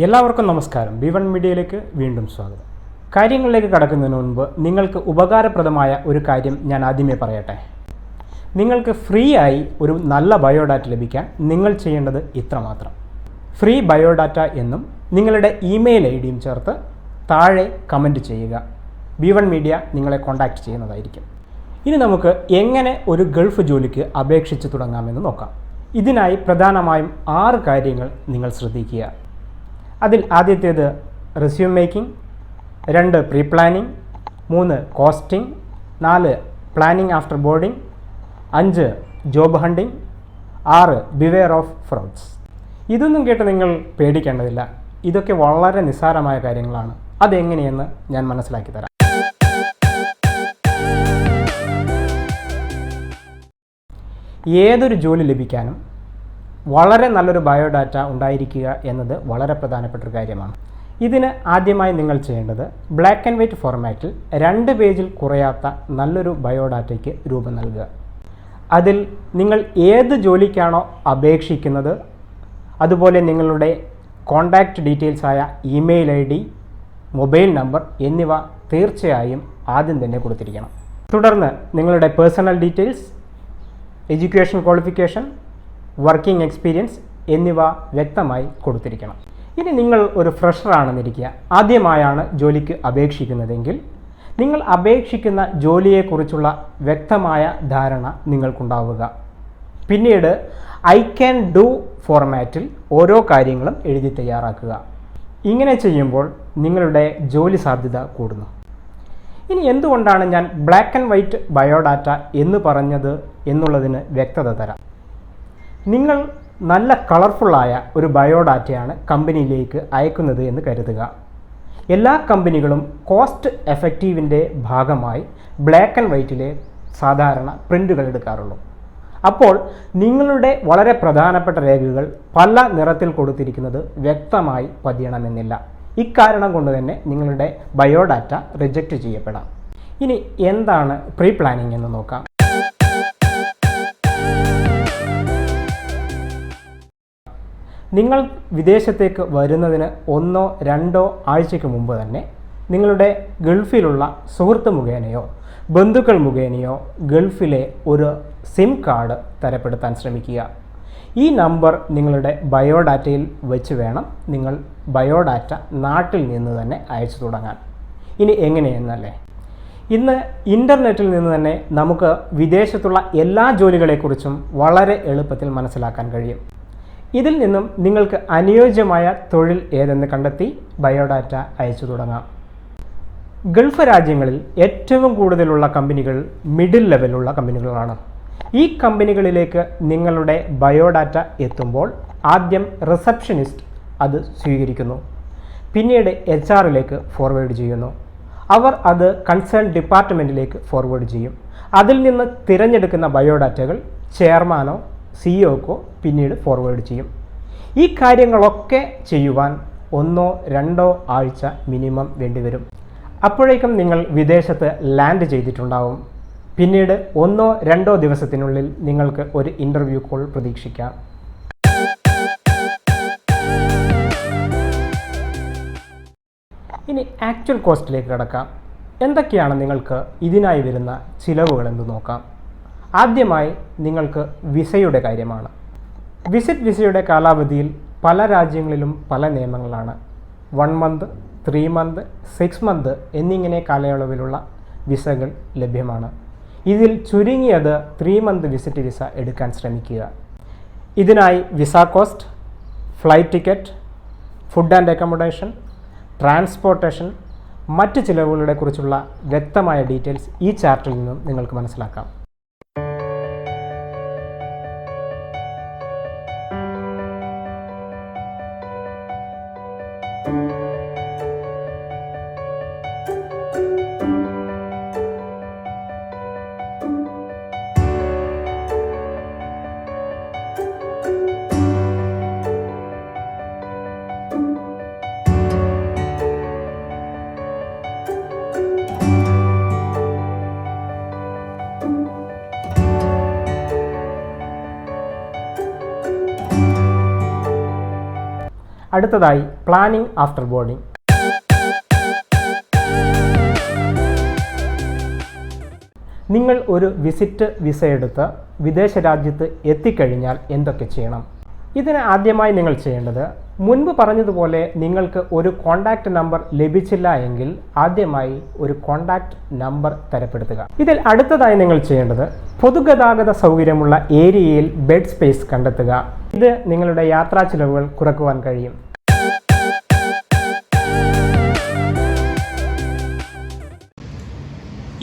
എല്ലാവർക്കും നമസ്കാരം. B1 മീഡിയയിലേക്ക് വീണ്ടും സ്വാഗതം. കാര്യങ്ങളിലേക്ക് കടക്കുന്നതിന് മുൻപ് നിങ്ങൾക്ക് ഉപകാരപ്രദമായ ഒരു കാര്യം ഞാൻ ആദ്യമേ പറയട്ടെ. നിങ്ങൾക്ക് ഫ്രീ ആയി ഒരു നല്ല ബയോഡാറ്റ ലഭിക്കാൻ നിങ്ങൾ ചെയ്യേണ്ടത് ഇത്രമാത്രം. ഫ്രീ ബയോഡാറ്റ എന്നും നിങ്ങളുടെ ഇമെയിൽ ഐഡിയും ചേർത്ത് താഴെ കമൻറ്റ് ചെയ്യുക. B1 മീഡിയ നിങ്ങളെ കോൺടാക്റ്റ് ചെയ്യുന്നതായിരിക്കും. ഇനി നമുക്ക് എങ്ങനെ ഒരു ഗൾഫ് ജോലിക്ക് അപേക്ഷിച്ച് തുടങ്ങാമെന്ന് നോക്കാം. ഇതിനായി പ്രധാനമായും 6 കാര്യങ്ങൾ നിങ്ങൾ ശ്രദ്ധിക്കുക. അതിൽ ആദ്യത്തേത് resume making, 2 pre planning, 3 costing, 4 planning after boarding, 5 job hunting, 6 beware of fruits. ഇതൊന്നും കേട്ട് നിങ്ങൾ പേടിക്കേണ്ടതില്ല. ഇതൊക്കെ വളരെ നിസ്സാരമായ കാര്യങ്ങളാണ്. അതെങ്ങനെയെന്ന് ഞാൻ മനസ്സിലാക്കി തരാം. ഏതൊരു ജോലി ലഭിക്കാനും വളരെ നല്ലൊരു ബയോഡാറ്റ ഉണ്ടായിരിക്കുക എന്നത് വളരെ പ്രധാനപ്പെട്ട ഒരു കാര്യമാണ്. ഇതിന് ആദ്യമായി നിങ്ങൾ ചെയ്യേണ്ടത് ബ്ലാക്ക് ആൻഡ് വൈറ്റ് ഫോർമാറ്റിൽ 2 പേജിൽ കുറയാത്ത നല്ലൊരു ബയോഡാറ്റയ്ക്ക് രൂപം നൽകുക. അതിൽ നിങ്ങൾ ഏത് ജോലിക്കാണോ അപേക്ഷിക്കുന്നത് അതുപോലെ നിങ്ങളുടെ കോൺടാക്റ്റ് ഡീറ്റെയിൽസായ email I D, mobile number എന്നിവ തീർച്ചയായും ആദ്യം തന്നെ കൊടുത്തിരിക്കണം. തുടർന്ന് നിങ്ങളുടെ personal details, education qualification, working experience എന്നിവ വ്യക്തമായി കൊടുത്തിരിക്കണം. ഇനി നിങ്ങൾ ഒരു ഫ്രഷറാണെന്നിരിക്കുക, ആദ്യമായാണ് ജോലിക്ക് അപേക്ഷിക്കുന്നതെങ്കിൽ നിങ്ങൾ അപേക്ഷിക്കുന്ന ജോലിയെക്കുറിച്ചുള്ള വ്യക്തമായ ധാരണ നിങ്ങൾക്കുണ്ടാവുക. പിന്നീട് ഐ ക്യാൻ ഡു ഫോർമാറ്റിൽ ഓരോ കാര്യങ്ങളും എഴുതി തയ്യാറാക്കുക. ഇങ്ങനെ ചെയ്യുമ്പോൾ നിങ്ങളുടെ ജോലി സാധ്യത കൂടുന്നു. ഇനി എന്തുകൊണ്ടാണ് ഞാൻ ബ്ലാക്ക് ആൻഡ് വൈറ്റ് ബയോഡാറ്റ എന്ന് പറഞ്ഞത് എന്നുള്ളതിന് വ്യക്തത തരാം. നിങ്ങൾ നല്ല കളർഫുള്ളായ ഒരു ബയോഡാറ്റയാണ് കമ്പനിയിലേക്ക് അയക്കുന്നത് എന്ന് കരുതുക. എല്ലാ കമ്പനികളും കോസ്റ്റ് എഫക്റ്റീവിൻ്റെ ഭാഗമായി ബ്ലാക്ക് ആൻഡ് വൈറ്റിലെ സാധാരണ പ്രിൻ്റുകൾ എടുക്കാറുള്ളൂ. അപ്പോൾ നിങ്ങളുടെ വളരെ പ്രധാനപ്പെട്ട രേഖകൾ പല നിറത്തിൽ കൊടുത്തിരിക്കുന്നത് വ്യക്തമായി പതിയണമെന്നില്ല. ഇക്കാരണം കൊണ്ട് തന്നെ നിങ്ങളുടെ ബയോഡാറ്റ റിജക്റ്റ് ചെയ്യപ്പെടാം. ഇനി എന്താണ് പ്രീ പ്ലാനിംഗ് എന്ന് നോക്കാം. നിങ്ങൾ വിദേശത്തേക്ക് വരുന്നതിന് 1-2 ആഴ്ചയ്ക്ക് മുമ്പ് തന്നെ നിങ്ങളുടെ ഗൾഫിലുള്ള സുഹൃത്ത് മുഖേനയോ ബന്ധുക്കൾ മുഖേനയോ ഗൾഫിലെ ഒരു സിം കാർഡ് തരപ്പെടുത്താൻ ശ്രമിക്കുക. ഈ നമ്പർ നിങ്ങളുടെ ബയോഡാറ്റയിൽ വെച്ച് വേണം നിങ്ങൾ ബയോഡാറ്റ നാട്ടിൽ നിന്ന് തന്നെ അയച്ചു തുടങ്ങാൻ. ഇനി എങ്ങനെയെന്നല്ലേ, ഇന്ന് ഇൻ്റർനെറ്റിൽ നിന്ന് തന്നെ നമുക്ക് വിദേശത്തുള്ള എല്ലാ ജോലികളെക്കുറിച്ചും വളരെ എളുപ്പത്തിൽ മനസ്സിലാക്കാൻ കഴിയും. ഇതിൽ നിന്നും നിങ്ങൾക്ക് അനുയോജ്യമായ തൊഴിൽ ഏതെന്ന് കണ്ടെത്തി ബയോഡാറ്റ അയച്ചു തുടങ്ങാം. ഗൾഫ് രാജ്യങ്ങളിൽ ഏറ്റവും കൂടുതലുള്ള കമ്പനികൾ മിഡിൽ ലെവലുള്ള കമ്പനികളാണ്. ഈ കമ്പനികളിലേക്ക് നിങ്ങളുടെ ബയോഡാറ്റ എത്തുമ്പോൾ ആദ്യം റിസപ്ഷനിസ്റ്റ് അത് സ്വീകരിക്കുന്നു. പിന്നീട് HR ഫോർവേഡ് ചെയ്യുന്നു. അവർ അത് കൺസേൺ ഡിപ്പാർട്ട്മെൻറ്റിലേക്ക് ഫോർവേഡ് ചെയ്യും. അതിൽ നിന്ന് തിരഞ്ഞെടുക്കുന്ന ബയോഡാറ്റകൾ ചെയർമാനോ CEO പിന്നീട് ഫോർവേഡ് ചെയ്യും. ഈ കാര്യങ്ങളൊക്കെ ചെയ്യുവാൻ 1-2 ആഴ്ച മിനിമം വേണ്ടിവരും. അപ്പോഴേക്കും നിങ്ങൾ വിദേശത്ത് ലാൻഡ് ചെയ്തിട്ടുണ്ടാവും. പിന്നീട് 1-2 ദിവസത്തിനുള്ളിൽ നിങ്ങൾക്ക് ഒരു ഇൻ്റർവ്യൂ കോൾ പ്രതീക്ഷിക്കാം. ഇനി ആക്ച്വൽ കോസ്റ്റിലേക്ക് കടക്കാം. എന്തൊക്കെയാണ് നിങ്ങൾക്ക് ഇതിനായി വരുന്ന ചിലവുകളെന്ന് നോക്കാം. ആദ്യമായി നിങ്ങൾക്ക് വിസയുടെ കാര്യമാണ്. വിസിറ്റ് വിസയുടെ കാലാവധിയിൽ പല രാജ്യങ്ങളിലും പല നിയമങ്ങളാണ്. 1 മന്ത്, 3 മന്ത്, 6 മന്ത് എന്നിങ്ങനെ കാലയളവിലുള്ള വിസകൾ ലഭ്യമാണ്. ഇതിൽ ചുരുങ്ങിയത് 3 മന്ത് വിസിറ്റ് വിസ എടുക്കാൻ ശ്രമിക്കുക. ഇതിനായി visa cost, flight ticket, food and accommodation, transportation, മറ്റ് ചിലവുകളെ കുറിച്ചുള്ള വ്യക്തമായ ഡീറ്റെയിൽസ് ഈ ചാർട്ടിൽ നിന്നും നിങ്ങൾക്ക് മനസ്സിലാക്കാം. അടുത്തതായി പ്ലാനിംഗ് ആഫ്റ്റർ ബോർഡിംഗ്. നിങ്ങൾ ഒരു വിസിറ്റ് വിസ എടുത്ത് വിദേശ രാജ്യത്ത് എത്തിക്കഴിഞ്ഞാൽ എന്തൊക്കെ ചെയ്യണം? ഇതിന് ആദ്യമായി നിങ്ങൾ ചെയ്യേണ്ടത്, മുൻപ് പറഞ്ഞതുപോലെ നിങ്ങൾക്ക് ഒരു കോൺടാക്റ്റ് നമ്പർ ലഭിച്ചില്ല എങ്കിൽ ആദ്യമായി ഒരു കോൺടാക്റ്റ് നമ്പർ തരപ്പെടുത്തുക. ഇതിൽ അടുത്തതായി നിങ്ങൾ ചെയ്യേണ്ടത് പൊതുഗതാഗത സൗകര്യമുള്ള ഏരിയയിൽ ബെഡ് സ്പേസ് കണ്ടെത്തുക. ഇത് നിങ്ങളുടെ യാത്രാ ചിലവുകൾ കുറയ്ക്കുവാൻ കഴിയും.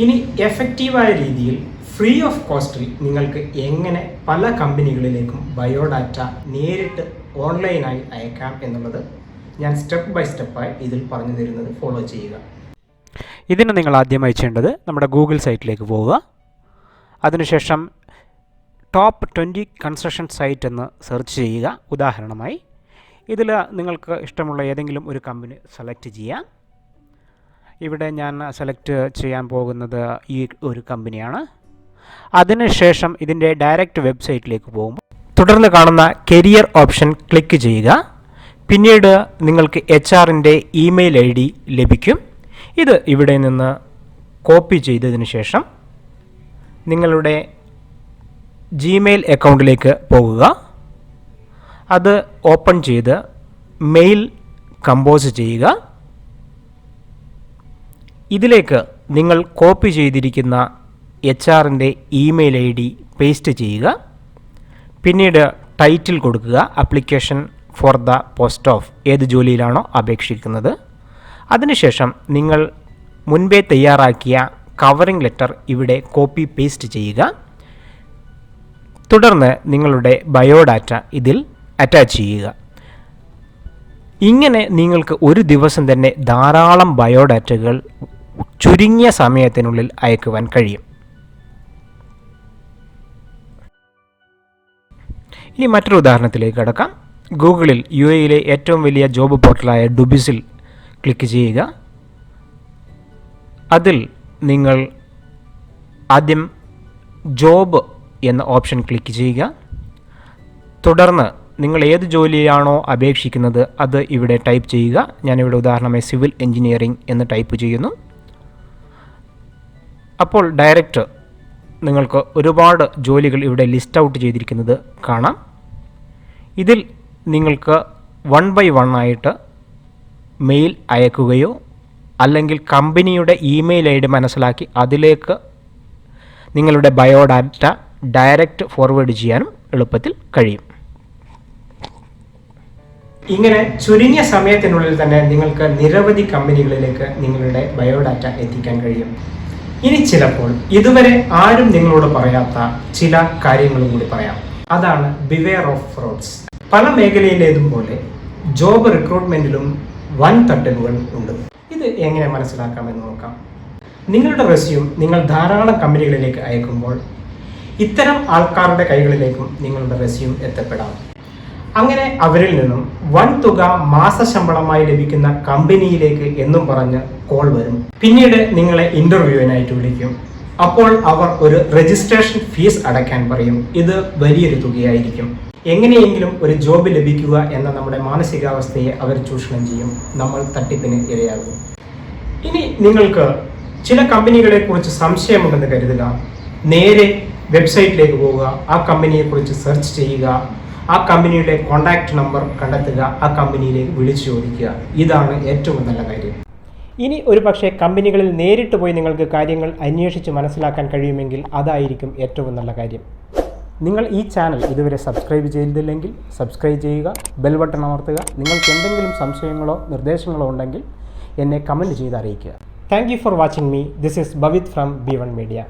ഇനി എഫക്റ്റീവായ രീതിയിൽ ഫ്രീ ഓഫ് കോസ്റ്റിൽ നിങ്ങൾക്ക് എങ്ങനെ പല കമ്പനികളിലേക്കും ബയോഡാറ്റ നേരിട്ട് ഓൺലൈനായി അയക്കാം എന്നുള്ളത് ഞാൻ സ്റ്റെപ്പ് ബൈ സ്റ്റെപ്പായി ഇതിൽ പറഞ്ഞു തരുന്നത് ഫോളോ ചെയ്യുക. ഇതിന് നിങ്ങൾ ആദ്യമായി ചെയ്യേണ്ടത് നമ്മുടെ ഗൂഗിൾ സൈറ്റിലേക്ക് പോവുക. അതിനുശേഷം ടോപ്പ് 20 കൺസ്ട്രക്ഷൻ സൈറ്റ് എന്ന് സെർച്ച് ചെയ്യുക. ഉദാഹരണമായി ഇതിൽ നിങ്ങൾക്ക് ഇഷ്ടമുള്ള ഏതെങ്കിലും ഒരു കമ്പനി സെലക്ട് ചെയ്യാം. ഇവിടെ ഞാൻ സെലക്ട് ചെയ്യാൻ പോകുന്നത് ഈ ഒരു കമ്പനിയാണ്. അതിനുശേഷം ഇതിൻ്റെ ഡയറക്റ്റ് വെബ്സൈറ്റിലേക്ക് പോകുമ്പോൾ തുടർന്ന് കാണുന്ന കരിയർ ഓപ്ഷൻ ക്ലിക്ക് ചെയ്യുക. പിന്നീട് നിങ്ങൾക്ക് HR-ൻ്റെ ഇമെയിൽ ID ലഭിക്കും. ഇത് ഇവിടെ നിന്ന് കോപ്പി ചെയ്തതിന് ശേഷം നിങ്ങളുടെ ജിമെയിൽ അക്കൗണ്ടിലേക്ക് പോകുക. അത് ഓപ്പൺ ചെയ്ത് മെയിൽ കമ്പോസ് ചെയ്യുക. ഇതിലേക്ക് നിങ്ങൾ കോപ്പി ചെയ്തിരിക്കുന്ന HR-ൻ്റെ ഇമെയിൽ ID പേസ്റ്റ് ചെയ്യുക. പിന്നീട് ടൈറ്റിൽ കൊടുക്കുക, application for the post of, ഏത് ജോലിയിലാണോ അപേക്ഷിക്കുന്നത്. അതിനുശേഷം നിങ്ങൾ മുൻപേ തയ്യാറാക്കിയ കവറിംഗ് ലെറ്റർ ഇവിടെ കോപ്പി പേസ്റ്റ് ചെയ്യുക. തുടർന്ന് നിങ്ങളുടെ ബയോഡാറ്റ ഇതിൽ അറ്റാച്ച് ചെയ്യുക. ഇങ്ങനെ നിങ്ങൾക്ക് ഒരു ദിവസം തന്നെ ധാരാളം ബയോഡാറ്റകൾ ചുരുങ്ങിയ സമയത്തിനുള്ളിൽ അയക്കുവാൻ കഴിയും. ഇനി മറ്റൊരു ഉദാഹരണത്തിലേക്ക് കടക്കാം. ഗൂഗിളിൽ UAE-യിലെ ഏറ്റവും വലിയ ജോബ് പോർട്ടലായ ഡുബിസിൽ ക്ലിക്ക് ചെയ്യുക. അതിൽ നിങ്ങൾ ആദ്യം ജോബ് എന്ന ഓപ്ഷൻ ക്ലിക്ക് ചെയ്യുക. തുടർന്ന് നിങ്ങൾ ഏത് ജോലിയാണോ അപേക്ഷിക്കുന്നത് അത് ഇവിടെ ടൈപ്പ് ചെയ്യുക. ഞാനിവിടെ ഉദാഹരണമായി സിവിൽ എഞ്ചിനീയറിംഗ് എന്ന് ടൈപ്പ് ചെയ്യുന്നു. അപ്പോൾ ഡയറക്റ്റ് നിങ്ങൾക്ക് ഒരുപാട് ജോലികൾ ഇവിടെ ലിസ്റ്റ് ഔട്ട് ചെയ്തിരിക്കുന്നത് കാണാം. ഇതിൽ നിങ്ങൾക്ക് 1 by 1 ആയിട്ട് മെയിൽ അയക്കുകയോ അല്ലെങ്കിൽ കമ്പനിയുടെ ഇമെയിൽ ID മനസ്സിലാക്കി അതിലേക്ക് നിങ്ങളുടെ ബയോഡാറ്റ ഡയറക്റ്റ് ഫോർവേഡ് ചെയ്യാനും എളുപ്പത്തിൽ കഴിയും. ഇങ്ങനെ ചുരുങ്ങിയ സമയത്തിനുള്ളിൽ തന്നെ നിങ്ങൾക്ക് നിരവധി കമ്പനികളിലേക്ക് നിങ്ങളുടെ ബയോഡാറ്റ എത്തിക്കാൻ കഴിയും. ഇനി ചിലപ്പോൾ ഇതുവരെ ആരും നിങ്ങളോട് പറയാത്ത ചില കാര്യങ്ങളും കൂടി പറയാം. അതാണ് ബിവെയർ ഓഫ് ഫ്രോഡ്സ്. പല മേഖലയിലേതും പോലെ ജോബ് റിക്രൂട്ട്മെന്റിലും വൻ തട്ടിപ്പുകൾ ഉണ്ട്. ഇത് എങ്ങനെ മനസ്സിലാക്കാമെന്ന് നോക്കാം. നിങ്ങളുടെ റെസ്യൂം നിങ്ങൾ ധാരാളം കമ്പനികളിലേക്ക് അയക്കുമ്പോൾ ഇത്തരം ആൾക്കാരുടെ കൈകളിലേക്കും നിങ്ങളുടെ റെസ്യൂം എത്തപ്പെടാം. അങ്ങനെ അവരിൽ നിന്നും വൻ തുക മാസശമ്പളമായി ലഭിക്കുന്ന കമ്പനിയിലേക്ക് എന്നും പറഞ്ഞ് കോൾ വരും. പിന്നീട് നിങ്ങളെ ഇന്റർവ്യൂവിനായിട്ട് വിളിക്കും. അപ്പോൾ അവർ ഒരു രജിസ്ട്രേഷൻ ഫീസ് അടയ്ക്കാൻ പറയും. ഇത് വലിയൊരു തുകയായിരിക്കും. എങ്ങനെയെങ്കിലും ഒരു ജോബ് ലഭിക്കുക എന്ന നമ്മുടെ മാനസികാവസ്ഥയെ അവർ ചൂഷണം ചെയ്യും. നമ്മൾ തട്ടിപ്പിന് ഇരയാകും. ഇനി നിങ്ങൾക്ക് ചില കമ്പനികളെ കുറിച്ച് സംശയമുണ്ടെന്ന് കരുതുക. നേരെ വെബ്സൈറ്റിലേക്ക് പോവുക, ആ കമ്പനിയെക്കുറിച്ച് സെർച്ച് ചെയ്യുക, ആ കമ്പനിയുടെ കോൺടാക്റ്റ് നമ്പർ കണ്ടെത്തുക, ആ കമ്പനിയിലേക്ക് വിളിച്ചു ചോദിക്കുക. ഇതാണ് ഏറ്റവും നല്ല കാര്യം. ഇനി ഒരു പക്ഷേ കമ്പനികളിൽ നേരിട്ട് പോയി നിങ്ങൾക്ക് കാര്യങ്ങൾ അന്വേഷിച്ച് മനസ്സിലാക്കാൻ കഴിയുമെങ്കിൽ അതായിരിക്കും ഏറ്റവും നല്ല കാര്യം. നിങ്ങൾ ഈ ചാനൽ ഇതുവരെ സബ്സ്ക്രൈബ് ചെയ്തില്ലെങ്കിൽ സബ്സ്ക്രൈബ് ചെയ്യുക, ബെൽ ബട്ടൺ അമർത്തുക. നിങ്ങൾക്ക് എന്തെങ്കിലും സംശയങ്ങളോ നിർദ്ദേശങ്ങളോ ഉണ്ടെങ്കിൽ എന്നെ കമൻറ്റ് ചെയ്ത് അറിയിക്കുക. Thank you for watching me. This is Bhavith from B1 Media.